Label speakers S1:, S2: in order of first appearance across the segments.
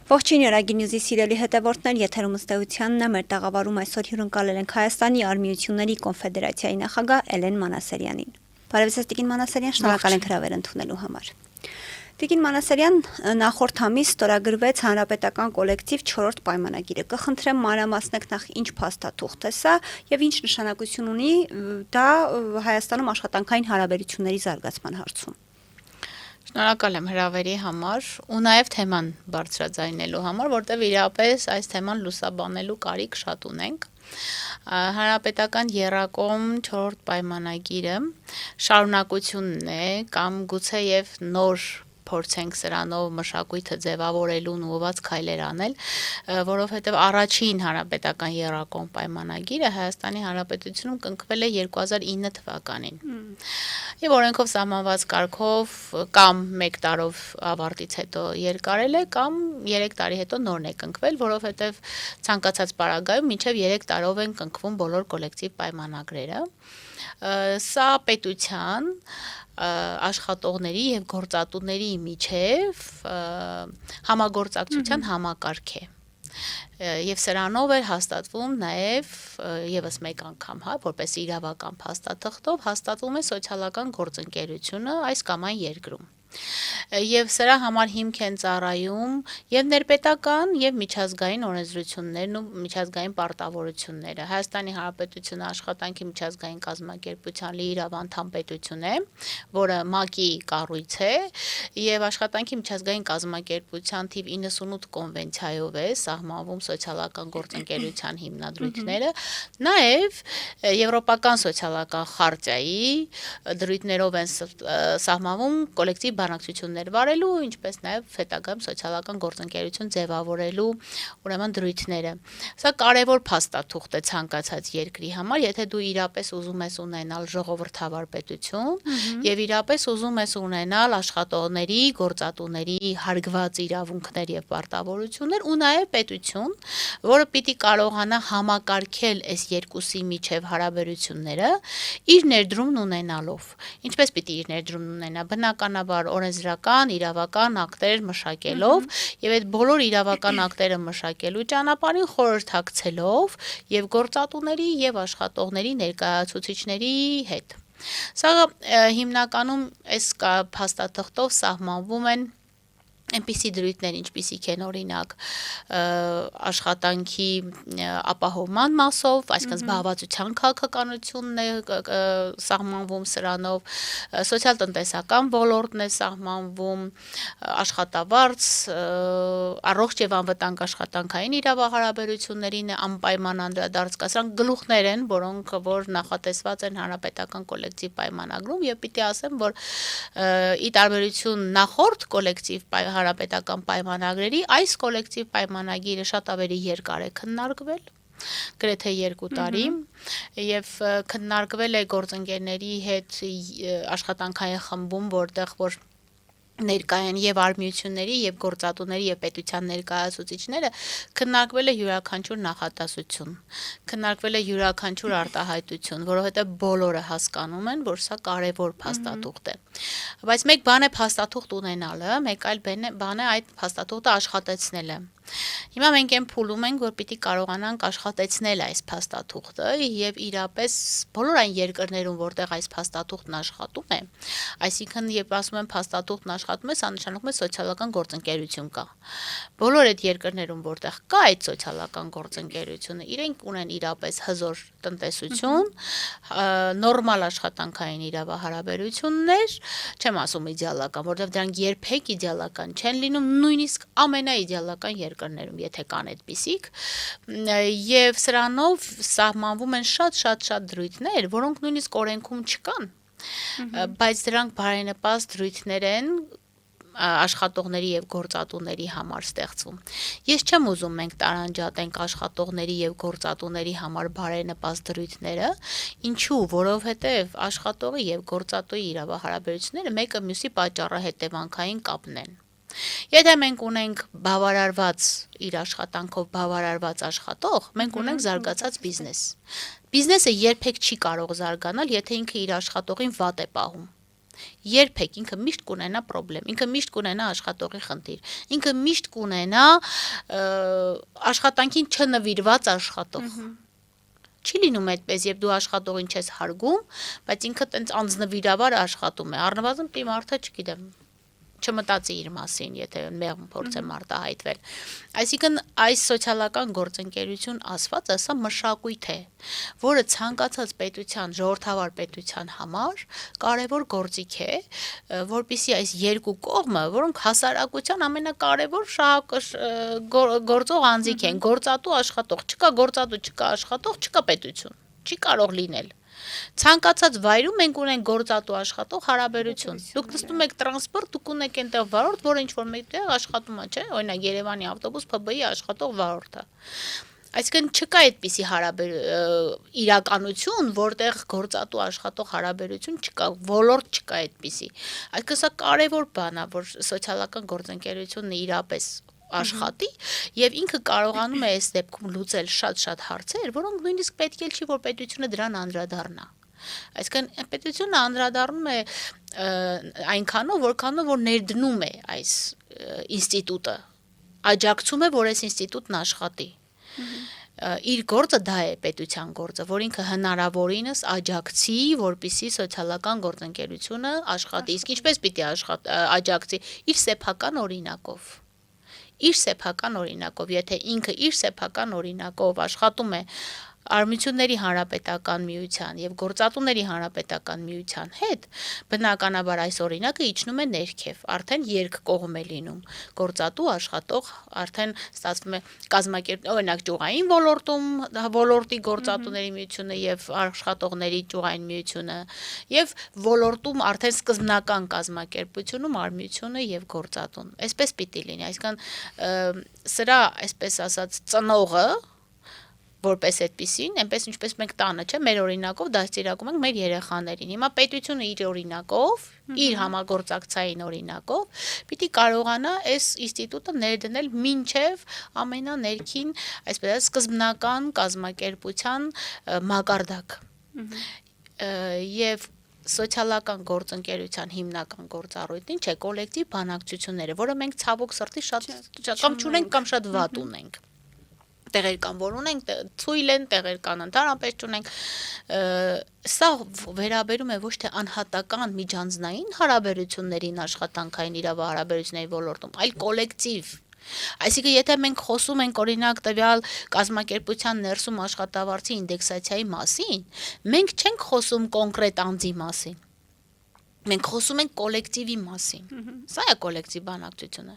S1: Ողջույն Արագի նյուզի սիրելի հետևորդներ, եթերում ըստ էությանն է, մեր տաղավարում այսօր հյուրընկալել ենք Հայաստանի Արմիությունների Կոնֆեդերացիայի նախագահ Էլեն Մանասարյանին։ Բարև ձեզ Տիկին Մանասարյան, շնորհակալ ենք հրավեր ընդունելու համար։ Տիկին Մանասարյան, նախորդ ամիս ստորագրվեց հանրապետական կոլեկտիվ 4-րդ պայմանագիրը։ Կխնդրեմ մանրամասնեք նախ ինչ փաստաթուղթ է սա եւ ինչ նշանակություն ունի դա Հայաստանում աշխատանքային հարաբերությունների զարգացման հարցում։
S2: Շնորհակալ եմ հրավերի համար ու նաև թեման բարձրաձայնելու համար, որտեղ իրապես այս թեման լուսաբանելու կարիք շատ ունենք։ Հանրապետական եռակողմ 4-րդ պայմանագիրը շարունակությունն է կամ գուցե եւ նոր փորձենք սրանով մշակույթը ձևավորելուն ուղղված քայլեր անել, որովհետև առաջին հանրապետական եռակողմ պայմանագիրը Հայաստանի Հանրապետությունում կնքվել է 2009 թվականին։ Եվ օրենքով սահմանված կարգով կամ 1 տարով ավարտից հետո երկարել է կամ 3 տարի հետո նորն է կնքվել, որովհետև ցանկացած պարագայում մինչև 3 տարով են կնքվում բոլոր կոլեկտիվ պայմանագրերը։ Սա պետության աշխատողների եւ գործատուների միջև համագործակցության համակարգ է։ Եվ սրանով է հաստատվում նաև եւս մեկ անգամ, որպես իրավական փաստաթղթով հաստատվում է սոցիալական գործընկերությունը այս կամ այն երկրում։ Եվ սրա համար հիմք են ծառայում եւ ներպետական եւ միջազգային օրենսդրություններն ու միջազգային պարտավորությունները։ Հայաստանի Հանրապետությունը աշխատանքի միջազգային կազմակերպության լիիրավ անդամ պետություն է, որը ՄԱԿ-ի կառույց է եւ աշխատանքի միջազգային կազմակերպության թիվ 98 կոնվենցիայով է սահմանվում սոցիալական գործընկերության հիմնադրույթները, նաեւ Եվրոպական սոցիալական խարտիայի դրույթներով են սահմանվում կոլեկտիվ բանակցություններ վարելու, ինչպես նաև հետագայում սոցիալական գործընկերություն ձևավորելու ուրեմն դրույթները։ Սա կարևոր փաստաթուղթ է ցանկացած երկրի համար, եթե դու իրապես ուզում ես ունենալ ժողովրդավար պետություն եւ իրապես ուզում ես ունենալ աշխատողների, գործատուների հարգված իրավունքներ եւ պարտավորություններ ու նաեւ պետություն, որը պիտի կարողանա համակարգել այս երկուսի միջև հարաբերությունները իր ներդրումն ունենալով։ Ինչպես պիտի իր ներդրումն ունենա, բնականաբար օրենսդրական, իրավական ակտեր մշակելով եւ այդ բոլոր իրավական ակտերը մշակելու ճանապարհին խորհրդակցելով եւ գործատուների եւ աշխատողների ներկայացուցիչների հետ։ Սա հիմնականում այս փաստաթղթով սահմանվում են այնպիսի դրույթներ, ինչպիսիք են օրինակ աշխատանքի ապահովման մասով, այսինքն զբաղվածության քաղաքականությունն է սահմանվում սրանով, սոցիալ-տնտեսական ոլորտն է սահմանվում, աշխատավարձ, առողջ եւ անվտանգ աշխատանքային իրավահարաբերություններին է անպայման անդրադարձ կա։ Սրանք գլուխներ են, որ նախատեսված են հանրապետական կոլեկտիվ պայմանագրում եւ պիտի ասեմ, որ ի տարբերություն նախորդ կոլեկտիվ հանրապետական պայմանագրերի այս կոլեկտիվ պայմանագիրը շատ ավելի երկար է քննարկվել, գրեթե 2 տարի, եւ քննարկվել է գործընկերների հետ աշխատանքային խմբում, որտեղ որ ներկա են եւ արմիությունների եւ գործատուների եւ պետության ներկայացուցիչները, քննարկվել է յուրաքանչյուր նախատեսություն, քննարկվել է յուրաքանչյուր արտահայտություն, որովհետեւ բոլորը հասկանում են, որ սա կարեւոր փաստաթուղթ է։ Բայց մեկ բան է փաստաթուղթ ունենալը, մեկ այլ բան է այդ փաստաթուղթը աշխատեցնելը։ Հիմա մենք այն փուլում ենք, որ պիտի կարողանանք աշխատեցնել այս փաստաթուղթը եւ իրապես բոլոր այն երկրներում, որտեղ այս փաստաթուղթն աշխատում է, այսինքն երբ ասում են փաստաթուղթն աշխատում է, սա նշանակում է սոցիալական գործընկերություն կա։ Բոլոր այդ երկրներում, որտեղ կա այդ սոցիալական գործընկերությունը, իրենք ունեն իրապես հզոր տնտեսություն, նորմալ աշխատանքային իրավահարաբերություններ, չեմ ասում իդեալական, որովհետեւ դրանք երբեք իդեալական չեն լինում, նույնիսկ ամենաիդեալական երկրներում, եթե կան այդպիսիք, եւ սրանով սահմանվում են շատ դրույթներ, որոնք նույնիսկ օրենքում չկան, բայց դրանք բարենպաստ դրույթներ են աշխատողների եւ գործատուների համար ստեղծվում։ Ես չեմ ուզում մենք տարանջատենք աշխատողների եւ գործատուների համար բարենպաստ դրույթները, ինչու, որովհետեւ աշխատողի եւ գործատուի իրավահարաբերությունները մեկը մյուսի պատճառահետևանքային կապն են։ Եթե մենք ունենք բավարարված իր աշխատանքով բավարարված աշխատող, մենք ունենք զարգացած բիզնես։ Բիզնեսը երբեք չի կարող զարգանալ, եթե ինքը իր աշխատողին վատ է պահում։ երբեք ինքը միշտ կունենա խնդրեմ, ինքը միշտ կունենա աշխատողի խնդիր, ինքը միշտ կունենա աշխատանքին չնվիրված աշխատող։ Չի լինում այդպես, եւ դու աշխատողին չես հարգում, բայց ինքը տենց անձնվիրաբար աշխատում է։ Առնվազն պիտի մարդը, չգիտեմ, չմտածի իր մասին, եթե մեղմ փորձ է մարտահայտվել։ Այսինքն այս սոցիալական գործընկերություն ասվածը սա մշակույթ է, որը ցանկացած պետության, ժողովրդավար պետության համար կարևոր գործիք է, որպեսզի այս երկու կողմը, որոնք հասարակության ամենակարևոր գործող անձիկ են, գործատու աշխատող, չկա գործատու, չկա աշխատող, չկա պետություն, չի կարող լինել։ Ցանկացած վայրում մենք ունենք գործատու աշխատող հարաբերություն։ Դուք նստում եք տրանսպորտ, դուք ունեք այնտեղ վարորդ, որը ինչ-որ մեկտեղ աշխատում է, չէ՞, օրինակ Երևանի ավտոբուս ՓԲ-ի աշխատող վարորդը։ Այսինքն չկա այդպիսի իրականություն, որտեղ գործատու աշխատող հարաբերություն չկա, ոլորտ չկա այդպիսի։ Այսինքն սա կարևոր բան է, որ սոցիալական գործընկերությունը իրապես աշխատի եւ ինքը կարողանում է այս դեպքում լուծել շատ-շատ հարցեր, որոնք նույնիսկ պետք է չի, որ պետությունը դրան անդրադառնա։ Այսինքն պետությունը անդրադառնում է այնքանով, որքանով որ ներդնում է այս ինստիտուտը, աջակցում է, որ այս ինստիտուտն աշխատի։ Իր գործը դա է պետության գործը, որ ինքը հնարավորինս աջակցի, որպեսզի սոցիալական գործընկերությունը աշխատի։ Իսկ ինչպես պիտի աջակցի իր սեփական օրինակով։ Իր սեփական օրինակով, եթե ինքը իր սեփական օրինակով աշխատում է Արմությունների Հանրապետական միության եւ Գործատուների Հանրապետական միության հետ, բնականաբար այս օրինակը իջնում է ներքև, արդեն երկկողմ է լինում։ Գործատու աշխատող արդեն ստացվում է օրինակ ճյուղային ոլորտի Գործատուների միությունը եւ աշխատողների ճյուղային միությունը եւ ոլորտում արդեն սկզբնական կազմակերպությունում Արմությունը եւ Գործատուն։ Այսպես պիտի լինի, այսինքն սրա, այսպես ասած, ծնողը որպես այդպեսին, այնպես ինչպես մենք տանը, չէ, մեր օրինակով դաստիարակում ենք մեր երեխաներին։ Հիմա պետությունը իր օրինակով, իր համագործակցային օրինակով պիտի կարողանա այս ինստիտուտը ներդնել մինչև ամենաներքին, այսպես սկզբնական կազմակերպության մակարդակ։ Եվ սոցիալական գործընկերության հիմնական գործառույթին չէ կոլեկտիվ բանակցությունները, որը մենք ցավոք սրտի շատ կամ չունենք կամ շատ վատ ունենք։ Տեղեր կան, որ ունենք, ցույլ են, տեղեր կան, ընդհանրապես չունենք։ Սա վերաբերում է ոչ թե անհատական միջանձնային հարաբերություններին աշխատանքային իրավահարաբերությունների ոլորտում, այլ կոլեկտիվ։ Այսինքն, եթե մենք խոսում ենք օրինակ տվյալ կազմակերպության ներսում աշխատավարձի ինդեքսացիայի մասին, մենք չենք խոսում կոնկրետ անձի մասին։ Մենք խոսում ենք կոլեկտիվի մասին։ Սա է կոլեկտիվ բանակցությունը։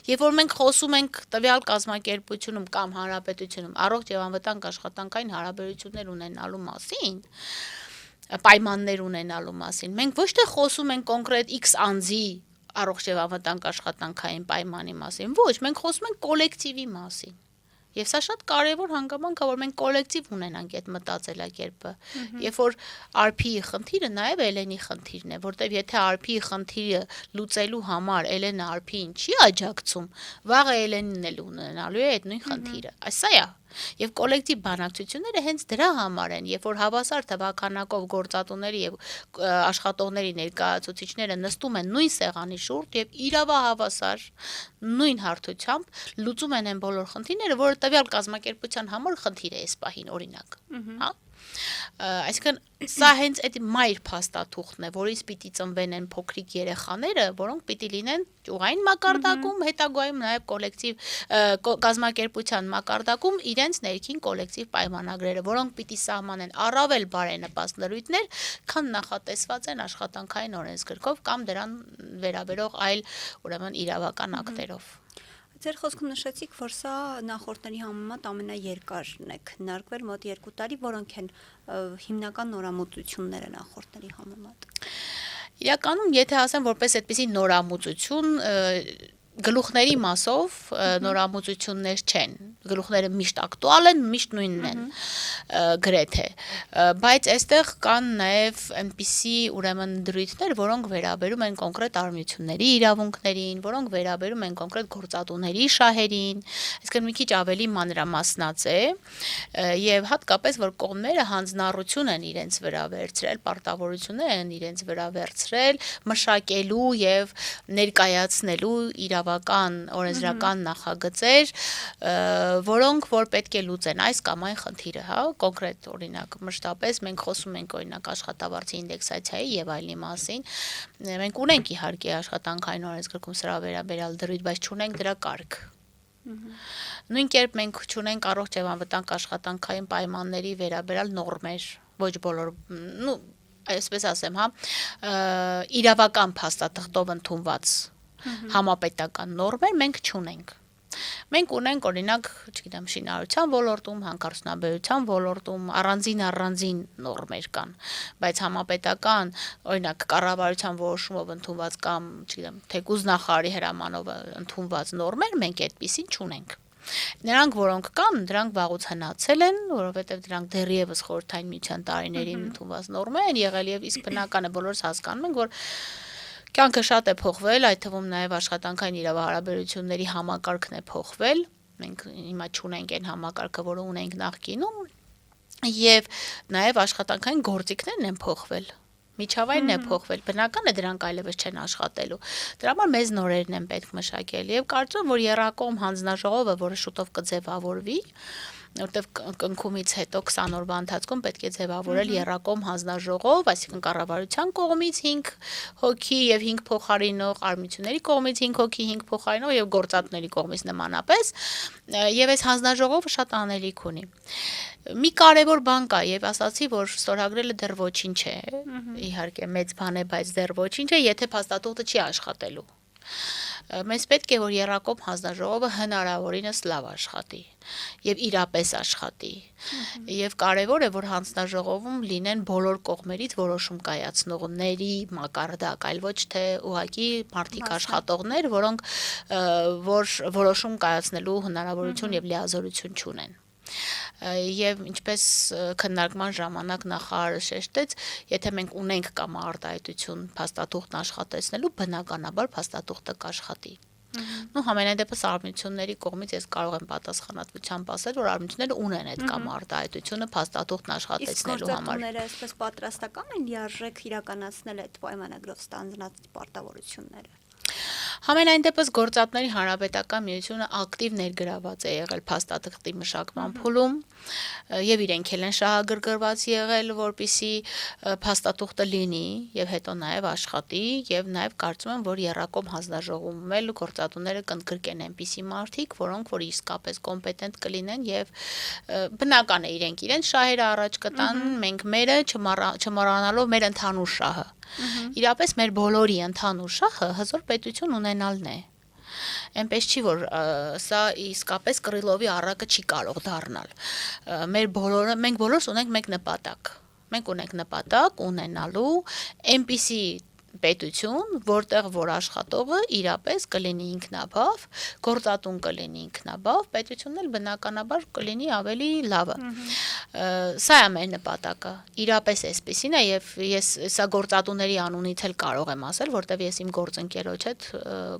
S2: Եվ որ մենք խոսում ենք տվյալ կազմակերպությունում կամ հանրապետությունում առողջ եւ անվտանգ աշխատանքային հարաբերություններ ունենալու մասին, պայմաններ ունենալու մասին, մենք ոչ թե խոսում ենք կոնկրետ X անձի առողջ եւ անվտանգ աշխատանքային պայմանի մասին, ոչ, մենք խոսում ենք կոլեկտիվի մասին։ Եվ սա շատ կարևոր հանգամանք է, որ մենք կոլեկտիվ ունենանք այդ մտածելակերպը։ Երբ որ RP-ի խնդիրը նաև Էլենի խնդիրն է, որտեվ եթե RP-ի խնդիրը լուծելու համար Էլենը RP-ին չի աջակցում, վաղը Էլենին էլ ունենալու է այդ նույն խնդիրը։ Սա է։ Եվ կոլեկտիվ բանակցությունները հենց դրա համար են, երբ որ հավասար թվականակով գործատուների եւ աշխատողների ներկայացուցիչները նստում են նույն սեղանի շուրջ եւ իրավահավասար նույն հարթությամբ լուծում են այն բոլոր խնդիրները, որը տվյալ կազմակերպության համար խնդիր է այս պահին, օրինակ, հա։ Այսինքն սա հենց այդ մայր փաստաթուղթն է, որից պիտի ծնվեն են փոքրիկ երեխաները, որոնք պիտի լինեն ճյուղային մակարդակում, հետագայում նաև կոլեկտիվ կազմակերպության մակարդակում իրենց ներքին կոլեկտիվ պայմանագրերը, որոնք պիտի սահմանեն առավել բարենպաստ լրույթներ, քան նախատեսված են աշխատանքային օրենսգրքով կամ դրան վերաբերող այլ, ուրեմն, իրավական ակտերով։
S1: Ձեր խոսքում նշեցիք, որ սա նախորդների համեմատ ամենաերկարն է քննարկվել մոտ 2 տարի, որոնք են հիմնական նորամուծությունները նախորդների համեմատ։
S2: Իրականում, եթե ասեմ, որպես այդպիսի նորամուծություն, գլուխների մասով նորամուծություններ չեն, գլուխները միշտ ակտուալ են, միշտ նույնն են գրեթե, բայց այստեղ կան նաև այնպիսի ուրեմն դրույթներ, որոնք վերաբերում են կոնկրետ արմիությունների իրավունքներին, որոնք վերաբերում են կոնկրետ գործատուների շահերին, այսինքն մի քիչ ավելի մանրամասնած է, եւ հատկապես որ կողմները հանձնառություն են իրենց վրա վերցրել, պարտավորություններ են իրենց վրա վերցրել մշակելու եւ ներկայացնելու իրավական օրենսդրական նախագծեր, որոնք որ պետք է լուծեն այս կամ այն խնդիրը, հա, կոնկրետ օրինակ, մշտապես մենք խոսում ենք օրինակ աշխատավարձի ինդեքսացիայի եւ այլնի մասին, մենք ունենք իհարկե աշխատանքային օրենսգրքում սրա վերաբերյալ դրույթ, բայց չունենք դրա կարգ։ Նույն կերպ մենք չունենք առողջ եւ անվտանգ աշխատանքային պայմանների վերաբերյալ նորմեր, ոչ բոլոր, այսպես ասեմ, հա, իրավական փաստաթղթով ընդունված համապետական նորմեր մենք չունենք։ Մենք ունենք օրինակ, չգիտեմ, շինարարության ոլորտում, հանքարդյունաբերության ոլորտում առանձին նորմեր կան, բայց համապետական, օրինակ կառավարության որոշումով ընդունված կամ, չգիտեմ, թեկուզ նախարարի հրամանով ընդունված նորմեր մենք այդպիսին չունենք։ Նրանք, որոնք կան, դրանք վաղուց հնացել են, որովհետև դրանք դեռևս խորհրդային միության տարիներին ընդունված նորմեր են եղել եւ իսկ բնական է բոլորս հասկանում ենք, որ կյանքը շատ է փոխվել, այդ թվում նաև աշխատանքային իրավահարաբերությունների համակարգն է փոխվել, մենք հիմա չունենք այն համակարգը, որը ունենք նախկինում, եւ նաև աշխատանքային գործիքներն են փոխվել, միջավայրն է փոխվել, բնական է դրանք այլևս չեն աշխատելու, դրա համար մեծ նորերն են պետք մշակել եւ կարծում եմ, որ եռակողմ հանձնաժողովը, որը շուտով կձևավորվի, որտեվ կնքումից հետո 20 օրվա ընթացքում պետք է ձևավորել եռակողմ հանձնաժողով, այսինքն կառավարության կողմից 5 հոգի եւ 5 փոխարինող, արմիությունների կողմից 5 հոգի, 5 փոխարինող եւ գործատուների կողմից նմանապես, եւ այս հանձնաժողովը շատ անելիք ունի։ Մի կարևոր բան կա եւ ասացի, որ ստորագրելը դեռ ոչինչ է, իհարկե մեծ բան է, բայց դեռ ոչինչ է, եթե փաստաթուղթը չի աշխատելու։ Մեզ պետք է որ եռակողմ հանձնաժողովը հնարավորինս լավ աշխատի եւ իրապես աշխատի եւ կարեւոր է որ հանձնաժողովում լինեն բոլոր կողմերից որոշում կայացնողների մակարդակ, այլ ոչ թե ուղղակի մարդիկ աշխատողներ, որոնք որ որոշում կայացնելու հնարավորություն եւ լիազորություն չունեն։ Եվ ինչպես քննարկման ժամանակ նախարարը շեշտեց, եթե մենք ունենք կամ արտահայտություն փաստաթուղթն աշխատեցնելու, բնականաբար փաստաթուղթը կաշխատի։ Ну համենայն դեպս արմիությունների կողմից ես կարող եմ պատասխանատվությամբ ասել, որ արմիությունները ունեն այդ կամ արտահայտությունը փաստաթուղթն աշխատեցնելու համար։
S1: Իսկ գործատուները այսպես պատրաստական են լիարժեք իրականացնել այդ պայմանագրով ստանձնած պարտավորությունները։
S2: Համենայն դեպս գործատուների հանրապետական միությունը ակտիվ ներգրաված է եղել փաստաթղթի մշակման փուլում եւ իրենք են շահագրգռված եղել, որպիսի փաստաթուղթը լինի եւ հետո նաեւ աշխատի եւ նաեւ կարծում եմ, որ եռակողմ հանձնաժողովում էլ գործատուները կընդգրկեն այնպիսի մարդիկ, որոնք որ իսկապես կոմպետենտ կլինեն եւ բնական է իրենց շահերը առաջ կտան, մենք մերը չմոռանալով մեր ընդհանուր շահը։ Իրապես մեր բոլորի ընդհանուր շահը հզոր պետություն ունենալն է։ Այնպես չի, որ սա իսկապես Կռիլովի առակը չի կարող դառնալ։ Մենք բոլորս ունենք մեկ նպատակ։ Մենք ունենք նպատակ ունենալու այնպիսի պետություն, որտեղ որ աշխատողը իրապես կլինի ինքնաբավ, գործատուն կլինի ինքնաբավ, պետությունն էլ բնականաբար կլինի ավելի լավը։ Սա է մեր նպատակը։ Իրապես էսպիսին է եւ ես սա գործատուների անունից էլ կարող եմ ասել, որտեվ ես իմ գործընկերոջ հետ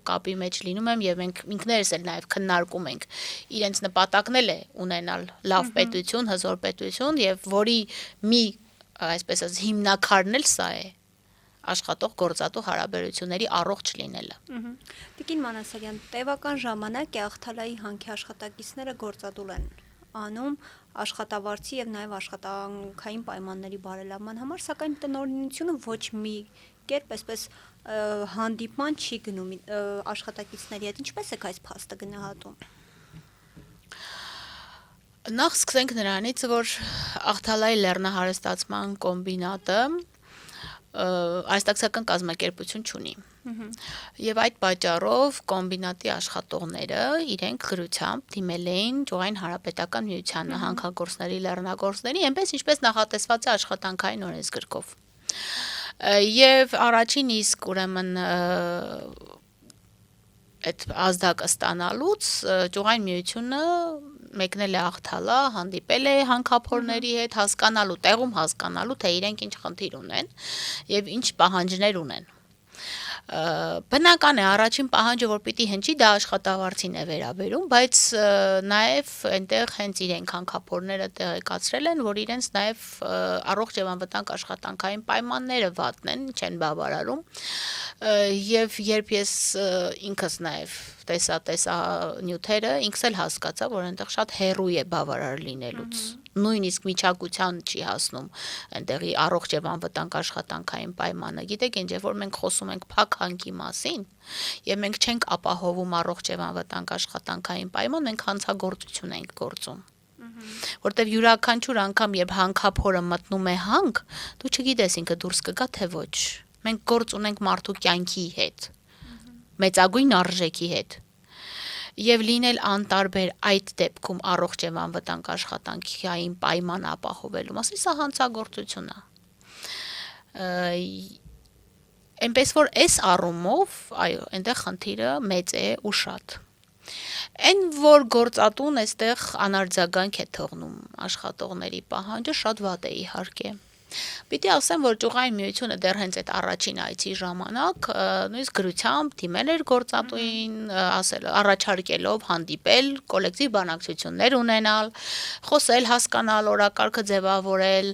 S2: կապի մեջ լինում եմ եւ մենք ինքներս էլ նաեւ քննարկում ենք։ Իրենց նպատակն էլ է ունենալ լավ պետություն, հզոր պետություն եւ որի մի այսպես ասած հիմնակարն էլ սա է։ Աշխատող գործատու հարաբերությունների առողջ լինելը։
S1: Տիկին Մանասարյան, տևական ժամանակ է Ախթալայի հանքի աշխատակիցները գործադուլ են անում աշխատավարձի եւ նաեւ աշխատանքային պայմանների բարելավման համար, սակայն տնօրինությունը ոչ մի կերպ այսպես հանդիպման չի գնում աշխատակիցների հետ։ Ինչպես է այս փաստը գնահատում։
S2: Նախ սկսենք նրանից, որ Ախթալայի լեռնահարստացման կոմբինատը արհեստակցական կազմակերպություն չունի։ Եվ այդ պատճառով կոմբինատի աշխատողները իրենք գրությամբ դիմել էին Ճյուղային Հանրապետական միությանը հանքագործների, լեռնագործների, այնպես ինչպես նախատեսված է աշխատանքային օրենսգրքով։ Եվ առաջին իսկ ուրեմն այդ ազդակը ստանալուց Ճյուղային միությունը մեկնել է Աղթալա, հանդիպել է հանքափորների հետ, տեղում հասկանալու, թե իրենք ինչ խնդիր ունեն եւ ինչ պահանջներ ունեն։ Բնական է առաջին պահանջը որ պիտի հնչի դա աշխատավարձին է վերաբերում, բայց նաև այնտեղ հենց իրենք հանքափորները տեղեկացրել են, որ իրենց նաև առողջ եւ անվտանգ աշխատանքային պայմանները վատն են, չեն բավարարում եւ երբ ես ինքս նաև տեսա նյութերը, ինքս էլ հասկացա, որ այնտեղ շատ հեռու է բավարար լինելուց։ Նույնիսկ միջակության չի հասնում այնտեղի առողջ եւ անվտանգ աշխատանքային պայմանը։ Գիտեք, ինչ որ մենք խոսում ենք փակ հանքի մասին, եւ մենք չենք ապահովում առողջ եւ անվտանգ աշխատանքային պայման, մենք հանցագործություն ենք գործում։ Որտեւ յուրաքանչյուր անգամ, երբ հանքափորը մտնում է հանք, դու չգիտես ինքը դուրս կգա թե ոչ։ Մենք գործ ունենք մարդու կյանքի հետ, մեծագույն արժեքի հետ։ Եվ լինել անտարբեր այդ դեպքում առողջ եւ անվտանգ աշխատանքային պայման ապահովելու մասին, սա հանցագործություն է։ Այնպես որ այս առումով, այո, այնտեղ խնդիրը մեծ է ու շատ։ Այն որ գործատուն այստեղ անարձագանք է թողնում աշխատողների պահանջը, շատ վատ է իհարկե։ Պիտի ասեմ, որ Ճյուղային միությունը դեռ հենց այդ առաջին այցի ժամանակ նույնիսկ գրությամբ դիմել էր գործատուին, առաջարկելով հանդիպել, կոլեկտիվ բանակցություններ ունենալ, խոսել, հասկանալ, օրակարգը ձևավորել,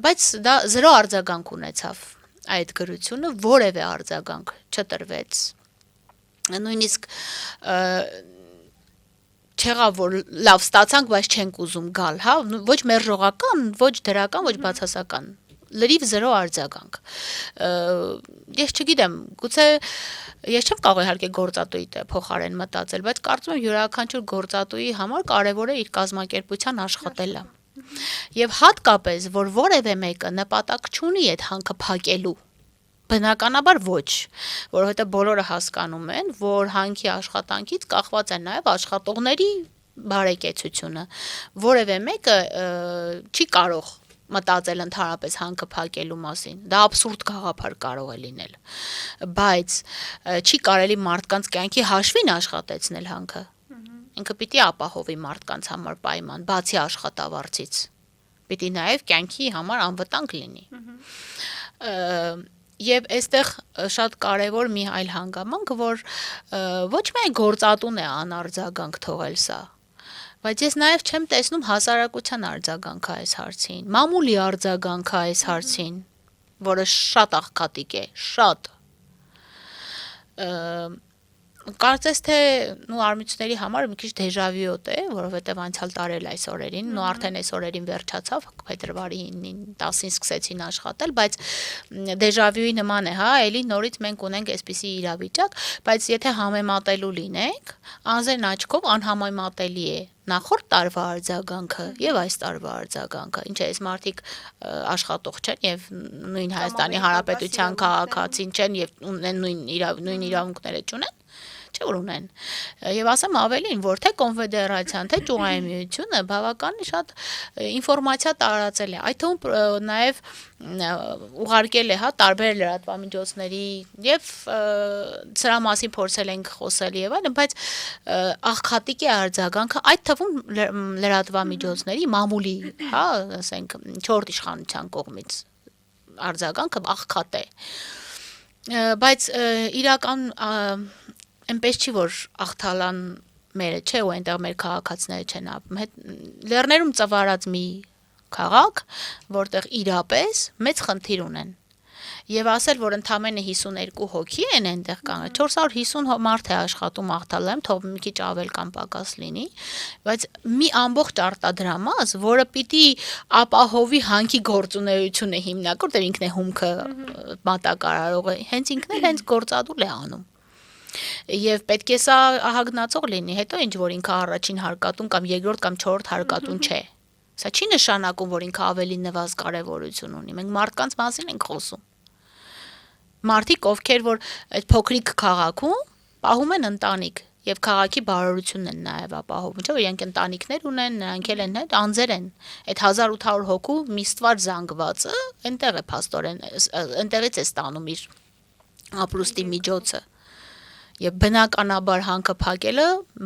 S2: բայց դա զրո արձագանք ունեցավ այդ գրությունը, որևէ արձագանք չտրվեց։ Նույնիսկ չեղավ, որ լավ ստացանք, բայց չենք ուզում գալ, հա, ոչ մերժողական, ոչ դրական, ոչ բացասական, լրիվ զրո արձագանք։ Ես չգիտեմ, գուցե ես չեմ կարող իհարկե գործատուի փոխարեն մտածել, բայց կարծում եմ յուրաքանչյուր գործատուի համար կարևոր է իր կազմակերպության աշխատելը։ Եվ հատկապես, որ որևէ մեկը նպատակ չունի այդ հանքը փակելու։ Բնականաբար ոչ, որովհետև բոլորը հասկանում են, որ հանքի աշխատանքից կախված է նաև աշխատողների բարեկեցությունը, որևէ մեկը չի կարող մտածել ընդհանրապես հանքը փակելու մասին, դա աբսուրդ գաղափար կարող է լինել, բայց չի կարելի մարդկանց կյանքի հաշվին աշխատեցնել հանքը, ինքը պիտի ապահովի մարդկանց համար պայման, բացի աշխատավարձից, պիտի նաև կյանքի համար անվտանգ լինի։ Եվ այստեղ շատ կարևոր մի այլ հանգամանք, որ ոչ միայն գործատուն է անարձագանք թողել սա, բայց ես նաև չեմ տեսնում հասարակության արձագանքը այս հարցին, մամուլի արձագանքը այս հարցին, որը շատ աղքատիկ է, շատ։ Կարծես թե արմիությունների համար մի քիչ դեժավյուոտ է, որովհետև անցյալ տարել այս օրերին, արդեն այս օրերին վերջացավ, փետրվարի 10-ին սկսեցին աշխատել, բայց դեժավյուի նման է, հա, էլի նորից մենք ունենք այսպիսի իրավիճակ, բայց եթե համեմատելու լինենք, անձեն աչքով անհամեմատելի է նախորդ տարվա արձագանքը եւ այս տարվա արձագանքը, ինչ է, այս մարդիկ աշխատող չեն եւ նույն Հայաստանի Հանրապետության քաղաքացին չեն եւ ունեն նույն իրավունքները չունեն, չէ որ ունեն։ Եվ ասեմ ավելին, որ թե կոնֆեդերացիան, թե Ճյուղային միությունը բավական շատ ինֆորմացիա տարածել է, այդ թվում նաև ուղարկել է, հա, տարբեր լրատվամիջոցների եւ սրա մասին փորձել ենք խոսել եւ այլն, բայց աղքատիկ է արձագանքը, այդ թվում լրատվամիջոցների մամուլի, հա, ասենք 4 իշխանության կողմից արձագանքը աղքատ է։ Բայց իրական այնպես չի, որ Աղթալան մերը չէ ու այնտեղ մեր քաղաքացիները չեն ապրում, լեռներում ծավալած մի քաղաք, որտեղ իրապես մեծ խնդիր ունեն։ Եվ ասել, որ ընդամենը 52 հոգի են այնտեղ կանգնել, 450 մարդ է աշխատում Աղթալայում, թող մի քիչ ավել կամ պակաս լինի, բայց մի ամբողջ արտադրամաս, որը պիտի ապահովի հանքի գործունեությունը հիմնական, որտեղ ինքն է հումքը մատակարարողը, հենց ինքն էլ հենց գործադուլ է անում։ Եվ պետք է սա ահագնացող լինի, հետո ինչ որ ինքը առաջին հարկատուն կամ երկրորդ կամ չորրորդ հարկատուն չէ։ Սա չի նշանակում, որ ինքը ավելի նվազ կարևորություն ունի։ Մենք մարդկանց մասին ենք խոսում։ Մարդիկ, ովքեր որ այդ փոքրիկ քաղաքում պահում են ընտանիք եւ քաղաքի բարօրությունն են նաեւ ապահովում, չէ՞ որ իրենք ընտանիքներ ունեն, նրանք էլ են այդ անձեր են։ Այդ 1800 հոգու միստվար զանգվածը այնտեղ է փաստորեն, այնտեղից է ստանում իր ապրուստի միջոցը։ Եվ բնականաբար հանքը փակելը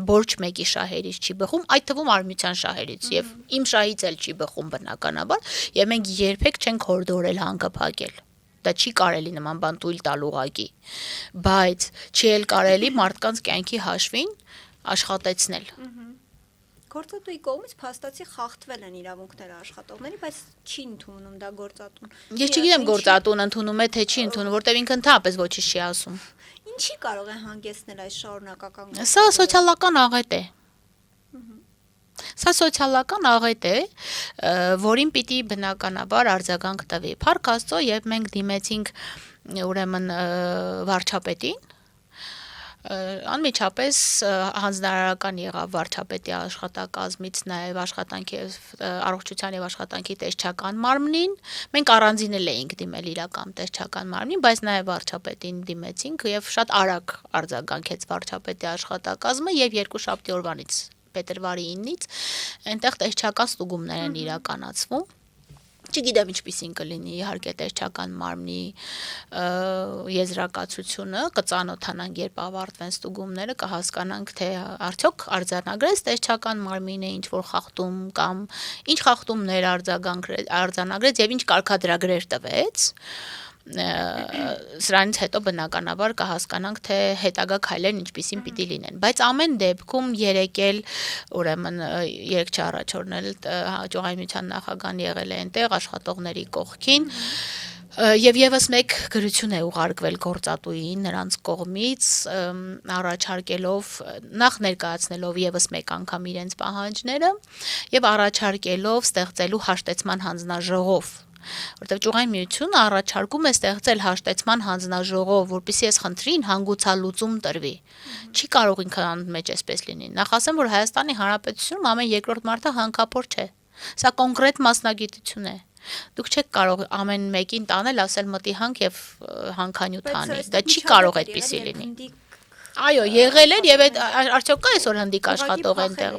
S2: ոչ մեկի շահերից չի բխում, այդ թվում արմյության շահերից եւ իմ շահից էլ չի բխում բնականաբար, եւ մենք երբեք չենք հորդորել հանքը փակել։ Դա չի կարելի նման բան տույլ տալ ուղակի, բայց չի էլ կարելի մարդկանց կյանքի հաշվին աշխատեցնել։
S1: Գործատուի կողմից փաստացի խախտվել են իրավունքները աշխատողների, բայց չի ընդունում դա գործատուն։
S2: Ես չգիտեմ գործատուն ընդունում է թե չի ընդունում, որտեղ ինքը ընդհանրապես ոչինչ չի ասում։
S1: Ինչի կարող է հանգեցնել այս շարունակական
S2: Սա սոցիալական աղետ է։ Սա սոցիալական աղետ է, որին պիտի բնականաբար արձագանք տվի։ Փառք Աստծո, երբ մենք դիմեցինք ուրեմն վարչապետին, անմիջապես հանձնարարական եղավ վարչապետի աշխատակազմից նաև աշխատանքի առողջության եւ աշխատանքի տեսչական մարմնին, մենք առանձինել էինք դիմել իրական տեսչական մարմնին, բայց նաև վարչապետին դիմեցինք եւ շատ արագ արձագանքեց վարչապետի աշխատակազմը եւ երկուշաբթի օրվանից փետրվարի 9-ից այնտեղ տեսչական ստուգումներ են իրականացվում։ Չգիտեմ ինչպիսին կլինի իհարկե տեսչական մարմնի եզրակացությունը, կծանոթանանք երբ ավարտվեն ստուգումները, կհասկանանք թե արդյոք արձանագրեց տեսչական մարմինը ինչ որ խախտում կամ ինչ խախտումներ արձանագրեց եւ ինչ կարգադրագրեր տվեց։ Սրանից հետո բնականաբար կհասկանանք թե հետագա քայլերն ինչպիսին պիտի լինեն, բայց ամեն դեպքում երեկել ուրեմն երեք չառաջորդ էլ ճյուղայնության նախագահան եղել է այնտեղ աշխատողների կողքին եւ եւս մեկ գրություն է ուղարկվել գործատուին նրանց կողմից առաջարկելով նախ ներկայացնելով եւս մեկ անգամ իրենց պահանջները եւ առաջարկելով ստեղծելու հաշտեցման հանձնաժողով որտեղ ճյուղային միությունը առաջարկում է ստեղծել հաշտեցման հանձնաժողով, որպեսզի այս խնդրին հանգուցալուծում տրվի։ Չի կարող ինքը անմեջ այսպես լինի։ Նախ ասեմ, որ Հայաստանի Հանրապետությունում ամեն երկրորդ մարդը հանքափոր չէ։ Սա կոնկրետ մասնագիտություն է։ Դուք չեք կարող ամեն մեկին տանել, ասել մտի հանք եւ հանքանյութ անի։ Դա չի կարող այդպեսի լինի։ Այո, եղել էր եւ այդ արդյոք կա այսօր հնդիկ աշխատող այնտեղ։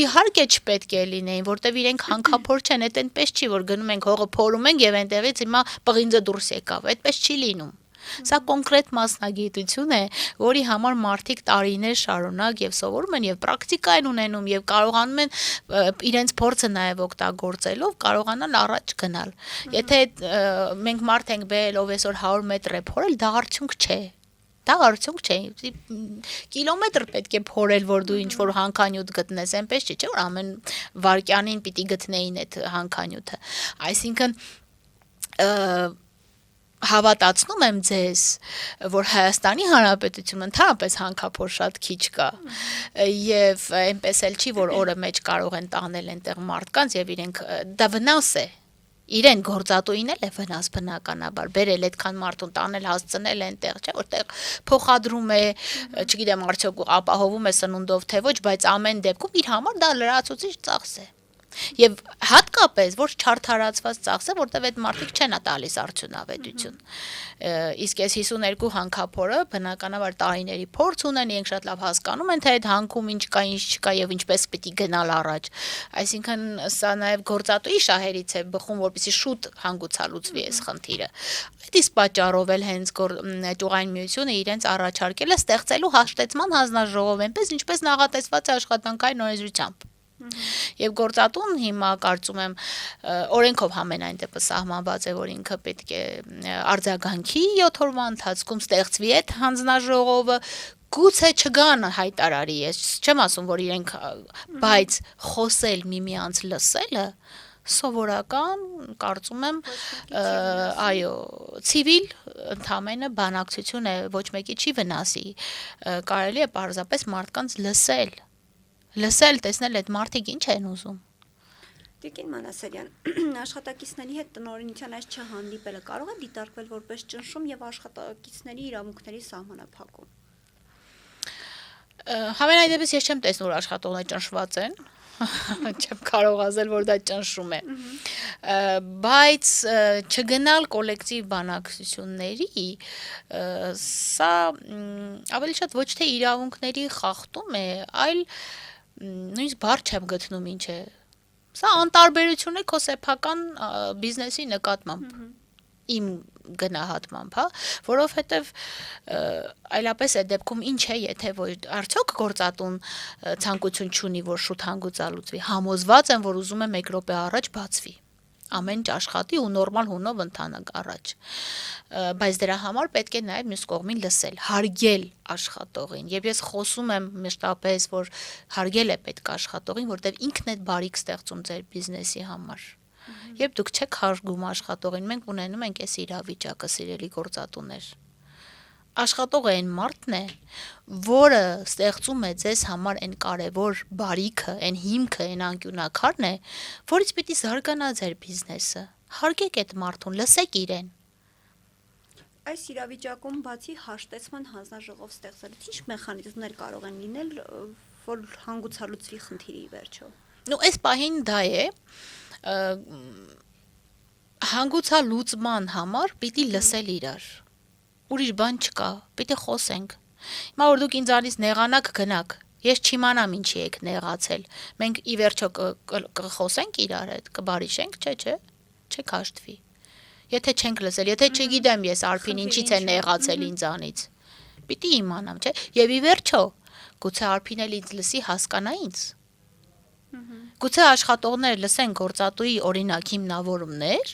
S2: Իհարկե չպետք է լինեին, որտեվ իրենք հանքափոր չեն, այդ այնպես չի, որ գնում ենք հողը փորում ենք եւ այնտեղից հիմա պղինձը դուրս եկավ։ Այդպես չի լինում։ Սա կոնկրետ մասնագիտություն է, որի համար մարդիկ տարիներ շարունակ եւ սովորում են եւ պրակտիկա են ունենում եւ կարողանում են իրենց փորձը նաեւ օգտագործելով կարողանալ առաջ գնալ։ Եթե մենք մարդ ենք բերել, ով այսօր 100 մետր է փորել, դա արդյունք չէ։ Դա արդյունք չէ, կիլոմետր պետք է փորել, որ դու ինչ-որ հանքանյութ գտնես, այնպես չէ, որ ամեն վայրկյանին պիտի գտնեին այդ հանքանյութը։ Այսինքն հավատացնում եմ ձեզ, որ Հայաստանի Հանրապետությունում ընդհանրապես հանքափոր շատ քիչ կա եւ այնպես էլ չի, որ օրը մեջ կարող են տանել այնտեղ մարդկանց եւ իրենք դա վնաս է։ Իրեն գործատուին էլ է վնաս բնականաբար, բերել այդքան մարդուն տանել հասցնել այնտեղ, չէ՞ որտեղ փոխադրում է, չգիտեմ արդյոք ապահովում է սնունդով թե ոչ, բայց ամեն դեպքում իր համար դա լրացուցիչ ծախս է։ Եվ հատկապես ոչ չարթարացված ծախս է, որտեղ այդ մարդիկ չեն տալիս արդյունավետություն։ Իսկ այս 52 հանքափորը բնականաբար տարիների փորձ ունեն, իրենք շատ լավ հասկանում են, թե այդ հանքում ինչ կա, ինչ չկա եւ ինչպես պիտի գնալ առաջ։ Այսինքն սա նաեւ գործատուի շահերից է բխում, որպեսզի շուտ հանգուցալուծվի այս խնդիրը։ Այդ իսկ պատճառով էլ հենց ճյուղային միությունը իրենց առաջարկել է ստեղծելու հաշտեցման հանձնաժողով, այնպես ինչպես նախատեսված է աշխատանքային օրենսդրությամբ։ Եվ գործատուն հիմա կարծում եմ օրենքով համենայն դեպս սահմանված է, որ ինքը պետք է արձագանքի 7 օրվա ընթացքում ստեղծվի այդ հանձնաժողովը, գուցե չգան հայտարարի, ես չեմ ասում, որ իրենք, բայց խոսել միմյանց լսելը սովորական, կարծում եմ, այո, ցիվիլ ընդամենը բանակցություն է, ոչ մեկի չի վնասի, կարելի է պարզապես մարդկանց լսել, տեսնել այդ մարդիկ ինչ են ուզում։
S1: Տիկին Մանասարյան, աշխատակիցների հետ տնօրինության այս չհանդիպելը կարող է դիտարկվել որպես ճնշում եւ աշխատակիցների իրավունքների սահմանափակում։
S2: Համենայն դեպս ես չեմ տեսնում, որ աշխատողները ճնշված են, չեմ կարող ասել, որ դա ճնշում է, բայց չգնալ կոլեկտիվ բանակցությունների, սա ավելի շատ ոչ թե իրավունքների խախտում է, այլ նույնիսկ բառ չեմ գտնում ինչ է, սա անտարբերություն է քո սեփական բիզնեսի նկատմամբ, իմ գնահատմամբ, հա, որովհետև այլապես է դեպքում ինչ է, եթե որ արդյոք գործատուն ցանկություն չունի, որ շուտ հանգուցալուծվի, համոզված եմ, որ ուզում է 1 րոպե առաջ բացվի, ամեն ինչ աշխատի ու նորմալ հունով ընթանանք առաջ, բայց դրա համար պետք է նաև մյուս կողմին լսել, հարգել աշխատողին, եւ ես խոսում եմ մշտապես, որ հարգել է պետք աշխատողին, որտեվ ինքն է բարիք ստեղծում ձեր բիզնեսի համար. Երբ դուք չեք հարգում աշխատողին, մենք ունենում ենք այս իրավիճակը, սիրելի գործատուներ։ Աշխատողը այն մարդն է, որը ստեղծում է ձեզ համար այն կարևոր բարիքը, այն հիմքը, այն անկյունակարն է, որից պիտի զարգանա ձեր բիզնեսը։ Հարգեք այդ մարդուն, լսեք իրեն։
S1: Այս իրավիճակում բացի հաշտեցման հանձնաժողով ստեղծելուց ինչ մեխանիզմներ կարող են լինել, որ հանգուցալուծվի խնդիրի վերջո։
S2: Նու այս պահին դա է, հանգուցալուծման համար պիտի լսել իրար, ուրիշ բան չկա, պիտի խոսենք, հիմա որ դուք ինձանից նեղանաք գնաք, ես չիմանամ ինչի եք նեղացել, մենք ի վերջո կխոսենք իրար հետ, կբարիշենք, չէ, չեք հաշտվի, եթե չենք լսել, եթե չգիտեմ ես Արփին ինչից է նեղացել ինձանից, պիտի իմանամ, չէ, եւ ի վերջո, գուցե Արփին էլ ինձ լսի, հասկանա ինձ, գուցե աշխատողները լսեն գործատուի օրինակ հիմնավորումներ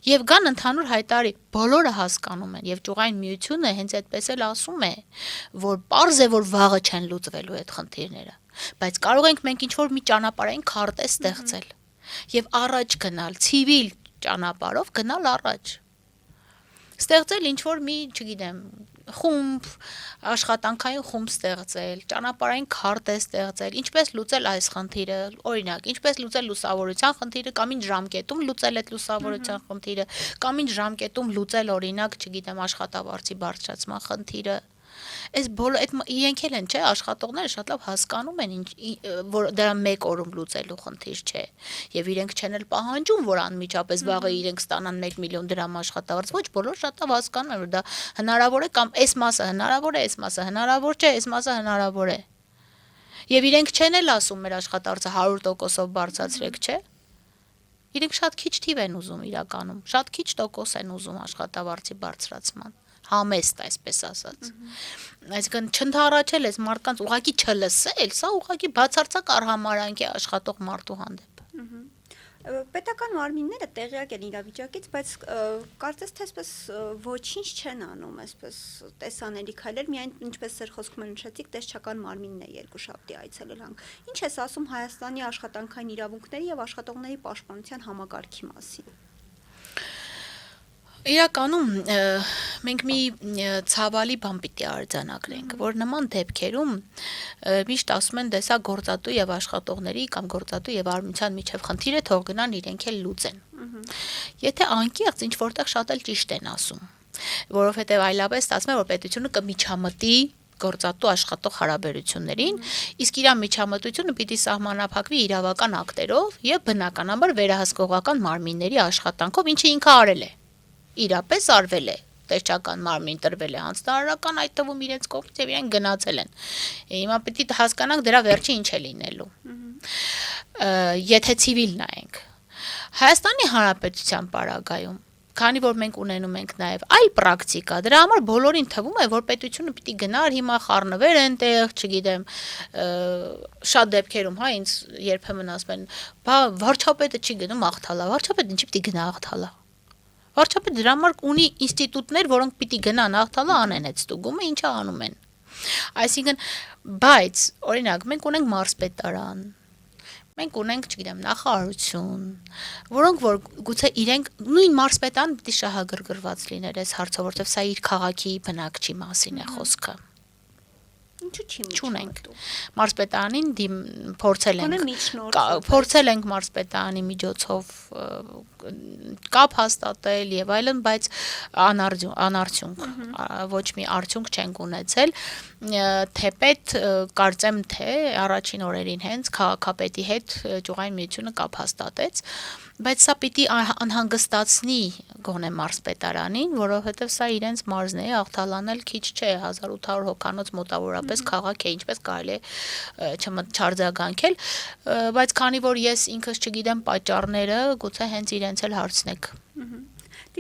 S2: եւ գան ընդհանուր հայտարարի, բոլորը հասկանում են եւ ճյուղային միությունը հենց այդպես էլ ասում է, որ պարզ է, որ վաղը չեն լուծվելու այդ խնդիրները, բայց կարող ենք մենք ինչ-որ մի ճանապարհային քարտեզ ստեղծել եւ առաջ գնալ, ցիվիլ ճանապարհով գնալ առաջ, ստեղծել ինչ-որ մի, չգիտեմ, խումբ, աշխատանքային խումբ ստեղծել, ճանապարհային քարտեզ ստեղծել, ինչպես լուծել այս խնդիրը, օրինակ, ինչպես լուծել լուսավորության խնդիրը, կամ ինչ ժամկետում լուծել այդ լուսավորության խնդիրը, կամ ինչ ժամկետում լուծել, օրինակ, չգիտեմ, աշխատավարձի բարձրացման խնդիրը։ Այս բոլոր իրենք էլ են, չէ, աշխատողները շատ լավ հասկանում են, որ դրա 1 օրում լուծելու խնդիր չէ, եւ իրենք չեն էլ պահանջում, որ անմիջապես վաղը իրենք ստանան 1 միլիոն դրամ աշխատավարձ, ոչ, բոլորը շատ լավ հասկանում են, որ դա հնարավոր է կամ այս մասը հնարավոր է, այս մասը հնարավոր չէ, այս մասը հնարավոր է։ Եվ իրենք չեն էլ ասում մեր աշխատավարձը 100%-ով բարձրացրեք, չէ։ Իրենք շատ քիչ թիվ են ուզում իրականում, շատ քիչ տոկոս են ուզում աշխատավարձի բարձրացման, համեստ, այսպես ասած։ Այսինքն չընդառաջել ես մարդկանց ուղղակի չլսել, սա ուղղակի բացարձակ արհամարանք է աշխատող մարդու հանդեպ։
S1: Պետական մարմինները տեղյակ են իրավիճակից, բայց կարծես թե այսպես ոչինչ չեն անում, այսպես տեսանելի քայլեր, միայն ինչպես ձեր խոսքում նշեցիք, տեսչական մարմինն է երկուշաբթի այցելել հանք։ Ինչ ես ասում Հայաստանի աշխատանքային իրավունքների եւ աշխատողների պաշտպանության համակարգի մասին։
S2: Իրականում մենք մի ցավալի բան պիտի արձանագրենք, որ նման դեպքերում միշտ ասում են դեսա գործատու եւ աշխատողների կամ գործատու եւ արմունության միջև խնդիրը թող գնան իրենք էլ լուծեն։ Եթե անկեղծ ինչ որտեղ շատ էլ ճիշտ են ասում, որովհետեւ այլապես ասում են որ պետությունը կմիջամտի գործատու աշխատող հարաբերություններին, իսկ իր միջամտությունը պիտի սահմանափակվի իրավական ակտերով եւ բնականաբար վերահսկողական մարմինների աշխատանքով, ինչը ինքը արել է։ Իրապես արվել է, տեսչական մարմին տրվել է հանձնարարական այդ թվում իրենց կողմից եւ իրենք գնացել են։ Հիմա պիտի հասկանանք դրա վերջը ինչ է լինելու։ Եթե ցիվիլ նայենք, Հայաստանի Հանրապետության պարագայում, քանի որ մենք ունենում ենք նաեւ այլ պրակտիկա, դրա համար բոլորին թվում է, որ պետությունը պիտի գնար հիմա խառնվեր այնտեղ, չգիտեմ, շատ դեպքերում, հա, ինձ երբեմն ասում են, բա վարչապետը չի գնում աղթալա, վարչապետը ինչի պիտի գնա աղթալա։ Վարչապետը դրա համար ունի ինստիտուտներ, որոնք պիտի գնան աղթալա անեն այդ ստուգումը, ինչը անում են։ Այսինքն, բայց, օրինակ, մենք ունենք մարզպետարան, մենք ունենք, չգիտեմ, նախարարություն, որոնք որ գուցե իրենք նույն մարզպետարան պիտի շահագրգռված լիներ այս հարցով, որովհետև սա իր քաղաքի բնակչի մասին է խոսքը։
S1: Ինչու՞ չի
S2: չունենք։ Մարզպետարանին փորձել ենք մարզպետարանի միջոցով կապ հաստատել եւ այլն, բայց անարդյունք, ոչ մի արդյունք չենք ունեցել, թեպետ կարծեմ թե առաջին օրերին հենց քաղաքապետի հետ ճյուղային միությունը կապ հաստատեց, բայց սա պիտի անհանգստացնի գոնե մարզպետարանին, որովհետև սա իրենց մարզն է, աղթալանել քիչ չէ, 1800 հոգանոց մոտավորապես քաղաք է, ինչպես կարելի է չարձագանքել, բայց քանի որ ես ինքս չգիտեմ պատճառները, գուցե հենց իրենց էլ հարցնեք։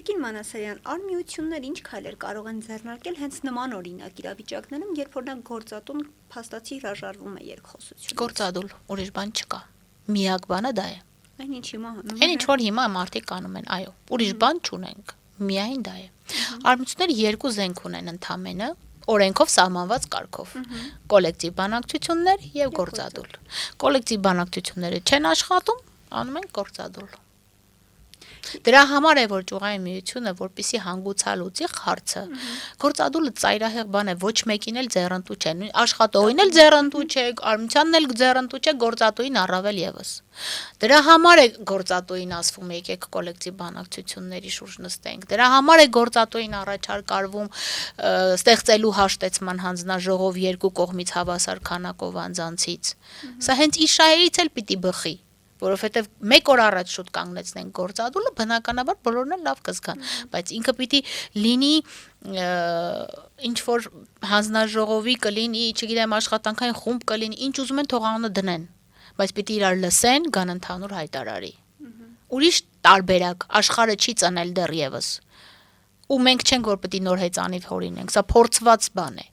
S1: Տիկին Մանասարյան, արմիություններ ինչ քայլեր կարող են ձեռնարկել հենց նման օրինակ իրավիճակներում, երբ օրինակ գործատուն փաստացի հրաժարվում է երկխոսությունից։
S2: Գործադուլ, ուրիշ բան չկա։ Միակ բանը դա է։
S1: Այն ինչ հիմա անում
S2: Այն ինչ որ հիմա մարդիկ անում են, այո, ուրիշ բան չունենք։ Միայն դա է։ Արմիությունները երկու զենք ունեն ընդամենը, օրենքով սահմանված կարգով։ Կոլեկտիվ բանակցություններ եւ գործադուլ։ Կոլեկտիվ բանակցությունները չեն աշխատում, անում են գործադուլ։ Դրա համար է որ ճյուղային միությունը, որպեսի հանգուցալուծի հարցը, գործադուլը ծայրահեղ բան է, ոչ մեկին էլ ձեռնտու չէ, աշխատողին էլ ձեռնտու չէ, արմիությանն էլ ձեռնտու չէ, գործատուին առավել եւս։ Դրա համար է գործատուին ասվում եկեք կոլեկտիվ բանակցությունների շուրջ նստենք։ Դրա համար է գործատուին առաջարկ արվում ստեղծելու հաշտեցման հանձնաժողով երկու կողմից հավասար քանակով անձանցից։ Սա հենց իր շահերից էլ պիտի բխի, որովհետև մեկ օր առաջ շուտ կանգնեցնենք գործադուլը, բնականաբար բոլորն էլ լավ կզգան, բայց ինքը պիտի լինի ինչ որ հանձնաժողովի կլինի, չգիտեմ, աշխատանքային խումբ կլինի, ինչ ուզում են թող անը դնեն, բայց պիտի իրար լսեն, գան ընդհանուր հայտարարի։ Ուրիշ տարբերակ աշխարհը չի ծնել դեռևս։ Ու մենք չենք որ պիտի նոր հեծանիվ հորինենք, սա փորձված բան է։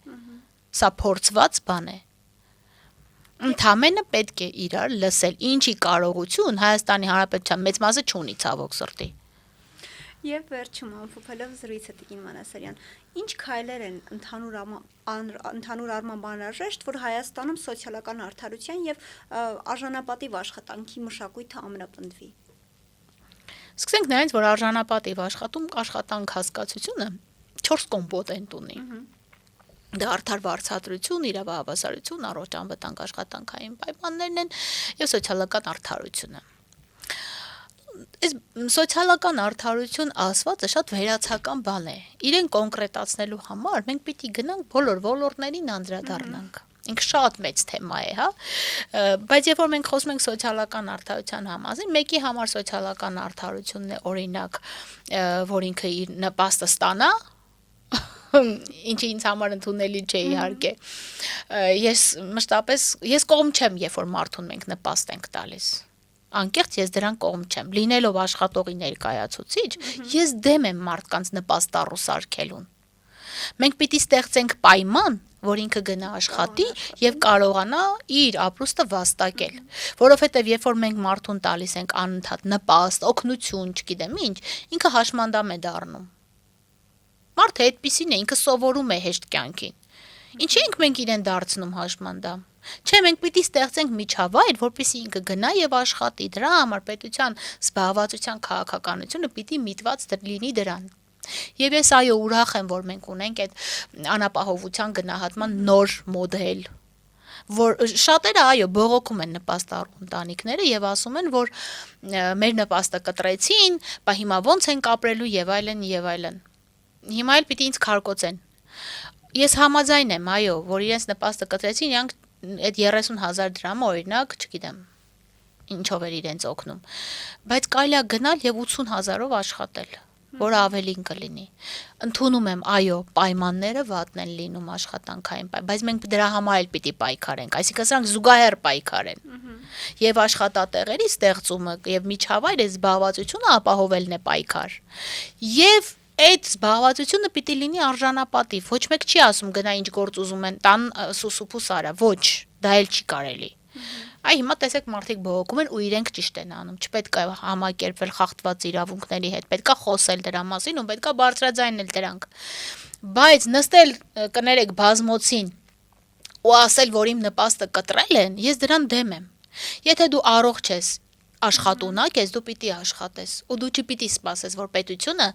S2: Սա փորձված բան է։ Ընդամենը պետք է իրար լսել, ինչի կարողություն Հայաստանի Հանրապետության մեծ մասը չունի ցավոք սրտի։
S1: Եվ վերջում ամփոփելով զրույցը Տիկին Մանասարյան, ինչ քայլեր են ընդհանուր առմամբ անհրաժեշտ, որ Հայաստանում սոցիալական արդարության եւ արժանապատիվ աշխատանքի մշակույթը ամրապնդվի։
S2: Սկսենք նրանից, որ արժանապատիվ աշխատանք հասկացությունը 4 կոմպոնենտ ունի։ Դա արդար վարձատրություն, իրավահավասարություն, առողջ անվտանգ աշխատանքային պայմաններն են եւ սոցիալական արդարությունը։ Այս սոցիալական արդարություն ասվածը շատ վերացական բան է։ Իրեն կոնկրետացնելու համար մենք պիտի գնանք բոլոր ոլորտներին անդրադառնանք։ Ինքը շատ մեծ թեմա է, հա, բայց երբ որ մենք խոսում ենք սոցիալական արդարության համազին, մեկի համար սոցիալական արդարությունն է օրինակ, որ ինքը իր նպաստը ստանա, ինչը ինձ համար ընդունելի չէ իհարկե։ Ես կողմ չեմ, երբ որ մարդուն մենք նպաստ ենք տալիս։ Անկեղծ ես դրան կողմ չեմ։ Լինելով աշխատողի ներկայացուցիչ, ես դեմ եմ մարդկանց նպաստառու սարքելուն։ Մենք պիտի ստեղծենք պայման, որ ինքը գնա աշխատի եւ կարողանա իր ապրուստը վաստակել, որովհետեւ երբ որ մենք մարդուն տալիս ենք անընդհատ նպաստ, օգնություն, չգիտեմ ինչ, ինքը հաշմանդամ է դառնում։ Մարդը այդպիսին է, ինքը սովորում է հեշտ կյանքին։ Ինչի ենք մենք իրեն դարձնում հաշմանդամ։ Չէ, մենք պիտի ստեղծենք միջավայր, որպեսզի ինքը գնա եւ աշխատի։ Դրա համար պետության զբաղվածության քաղաքականությունը պիտի միտված լինի դրան։ Եվ ես այո ուրախ եմ, որ մենք ունենք այդ անապահովության գնահատման նոր մոդել, որ շատերը այո բողոքում են նպաստառու ընտանիքները եւ ասում են, որ մեր նպաստը կտրեցին, բա հիմա ո՞նց ենք ապրելու եւ այլն եւ այլն։ Հիմա էլ պիտի ինձ քարկոծեն։ Ես համաձայն եմ, այո, որ իրենց նպաստը կտրեցին, իրանք այդ 30,000 դրամը օրինակ, չգիտեմ, ինչով էր իրենց օգնում։ Բայց կարելի է գնալ եւ 80,000-ով աշխատել, որը ավելին կլինի։ Ընդունում եմ, այո, պայմանները վատն են լինում աշխատանքային, բայց մենք դրա համար էլ պիտի պայքարենք, այսինքն սրանք զուգահեռ պայքար են։ Եվ աշխատատեղերի ստեղծումը եւ միջավայրը զբաղվածությունը ապահովելն է պայքար։ Եվ այդ զբաղվածությունը պիտի լինի արժանապատիվ, ոչ մեկ չի ասում գնա ինչ գործ ուզում են, տան սուսուփուս արա, ոչ, դա էլ չի կարելի։ Այ հիմա տեսեք մարդիկ բողոքում են ու իրենք ճիշտ են անում, չպետք է համակերպվել խախտված իրավունքների հետ, պետք է խոսել դրա մասին ու պետք է բարձրաձայնել դրանք։ Բայց նստել կներեք բազմոցին ու ասել, որ իմ նպաստը կտրել են, ես դրան դեմ եմ։ Եթե դու առողջ ես, աշխատունակ ես, դու պիտի աշխատես, ու դու չպիտի սպասես, որ պետությունը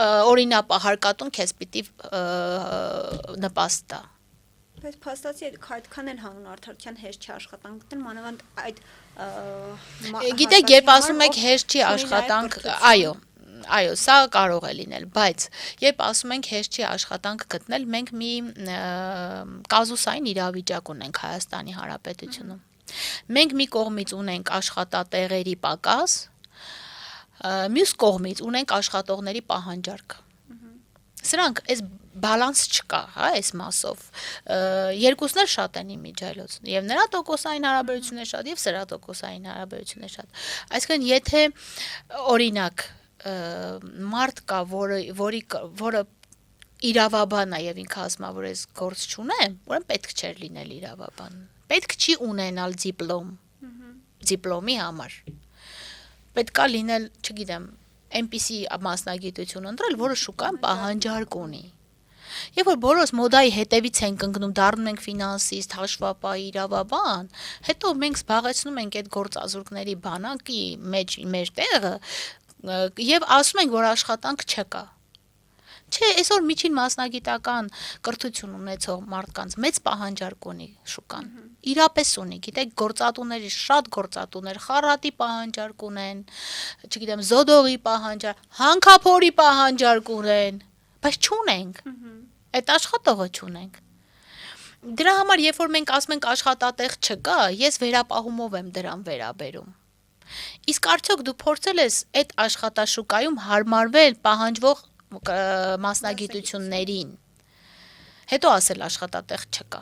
S2: օրինապահարկատուն քեզ պիտի նպաստ տա։
S1: Բայց փաստացի այդքան էլ հանուն արդարության հեշտ չի աշխատանք գտնել, մանավանդ այդ
S2: գիտեք, երբ ասում եք հեշտ չի աշխատանք, այո, սա կարող է լինել, բայց երբ ասում ենք հեշտ չի աշխատանք գտնել, մենք մի կազուսային իրավիճակ ունենք Հայաստանի Հանրապետությունում։ Մենք մի կողմից ունենք աշխատատեղերի պակաս, մյուս կողմից ունենք աշխատողների պահանջարկ։ Սրանք այս բալանս չկա, հա, այս մասով։ Երկուսն էլ շատ են իմիջայլոց, եւ նրա տոկոսային հարաբերությունն է շատ, եւ սրա տոկոսային հարաբերությունն է շատ։ Այսինքն, եթե օրինակ մարդ կա, որը իրավաբան է եւ ինքը ասում է, որ ես գործ չունեմ, ուրեմն պետք չէր լինել իրավաբան։ Պետք չի ունենալ դիպլոմի համար։ Պետք է լինել, չգիտեմ, այնպիսի մասնագիտություն ընտրել, որը շուկայում պահանջարկ ունի։ Եվ որ բոլորս մոդայի հետևից ենք ընկնում, դառնում ենք ֆինանսիստ, հաշվապահ, իրավաբան, հետո մենք զբաղեցնում ենք այդ գործազուրկների բանակի մեջ մեր տեղը եւ ասում ենք, որ աշխատանք չկա։ Չէ, այսօր միջին մասնագիտական կրթություն ունեցող մարդկանց մեծ պահանջարկ ունի շուկան։ Իրապես ունի, գիտեք, գործատուների շատ գործատուներ խառատի պահանջարկ ունեն, չգիտեմ, զոդողի պահանջարկ, հանքափորի պահանջարկ ունեն, բայց չունենք։ Այդ աշխատողը չունենք։ Դրա համար, երբ որ մենք ասում ենք աշխատատեղ չկա, ես վերապահումով եմ դրան վերաբերում։ Իսկ արդյոք դու փորձել ես այդ աշխատաշուկայում հարմարվել պահանջվող մասնագիտություններին։ Հետո ասել աշխատատեղ չկա։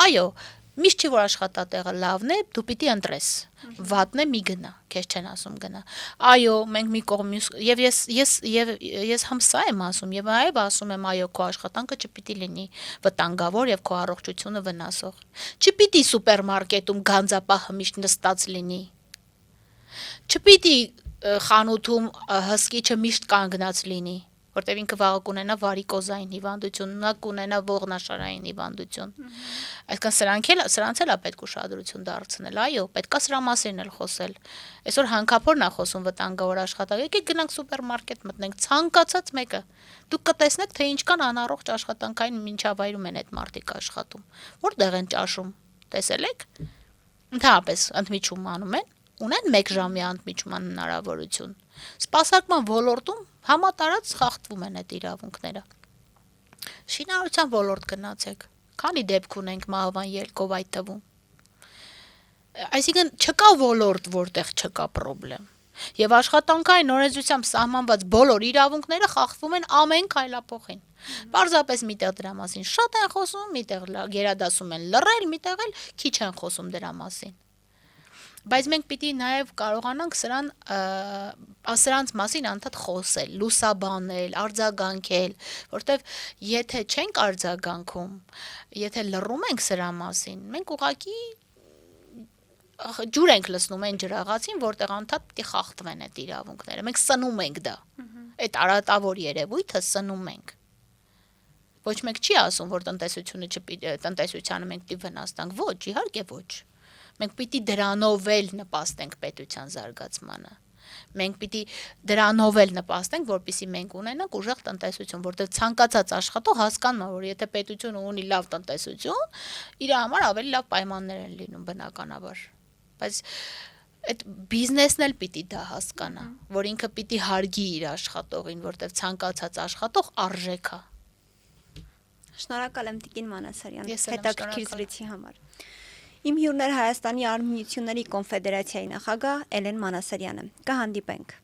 S2: Այո, միշտ չի որ աշխատատեղը լավն է, դու պիտի ընտրես։ Վատն է մի գնա, քեզ չեն ասում գնա։ Այո, մենք մի կողմից եւ ես համ սա եմ ասում եւ այո ասում եմ այո քո աշխատանքը չպիտի լինի վտանգավոր եւ քո առողջությունը վնասող։ Չպիտի սուպերմարկետում գանձապահը միշտ նստած լինի։ Չպիտի խանութում հսկիչը միշտ կանգնած լինի, որտեղ ինքը վաղը կունենա վարիկոզային հիվանդություն, նա կունենա ողնաշարային հիվանդություն։ Այսինքն սրանց էլ է պետք ուշադրություն դարձնել, այո, պետքա սրա մասին էլ խոսել։ Այսօր հանքափորն է խոսում վտանգավոր աշխատանք, եկեք գնանք սուպերմարկետ մտնենք, ցանկացած մեկը։ Դուք կտեսնեք, թե ինչքան անառողջ աշխատանքային միջավայրում են այդ մարդիկ աշխատում։ Որտեղ են ճաշում, տեսել եք։ Ընդհանրապես ընդմիջում անում են, ունեն 1 ժամյա ընդմիջման հնարավորություն։ Սպասարկման ոլորտում համատարած խախտվում են այդ իրավունքները։ Շինարարության ոլորտ գնացեք։ Քանի դեպք ունենք մահվան ելքով այդ թվում։ Այսինքն չկա ոլորտ, որտեղ չկա խնդրեմ։ Եվ աշխատանքային օրենսդրությամբ սահմանված բոլոր իրավունքները խախտվում են ամեն քայլափոխին։ Պարզապես միտեղ դրա մասին շատ են խոսում, միտեղ գերադասում են լռել, միտեղ էլ քիչ են խոսում դրա մասին։ Բայց մենք պիտի նաև կարողանանք սրանց մասին անդադ խոսել, լուսաբանել, արձագանքել, որտեվ եթե չենք արձագանքում, եթե լռում ենք սրա մասին, մենք ուղղակի ջուր ենք լցնում այն ջրաղացին, որտեղ անդադ պիտի խախտվեն այդ իրավունքները։ Մենք սնում ենք դա։ Այդ արատավոր երևույթը սնում ենք։ Ոչ մեկ չի ասում, որ տնտեսությանը մենք պիտի վնաս տանք, ոչ, իհարկե ոչ։ Մենք պիտի դրանով էլ նպաստենք պետության զարգացմանը։ Մենք պիտի դրանով էլ նպաստենք, որպեսզի մենք ունենանք ուժեղ տնտեսություն, որտեղ ցանկացած աշխատող հասկանում է, որ եթե պետությունը ունի լավ տնտեսություն, իր համար ավելի լավ պայմաններ են լինում բնականաբար։ Բայց այդ բիզնեսն էլ պիտի դա հասկանա, որ ինքը պիտի հարգի իր աշխատողին, որտեղ ցանկացած աշխատող արժեք է։
S1: Շնորհակալ եմ Տիկին Մանասարյան հետաքրքիր զրույցի համար։ Իմ հյուրներ Հայաստանի Արհմիությունների կոնֆեդերացիայի նախագահ Էլեն Մանասարյանը։ Կհանդիպենք։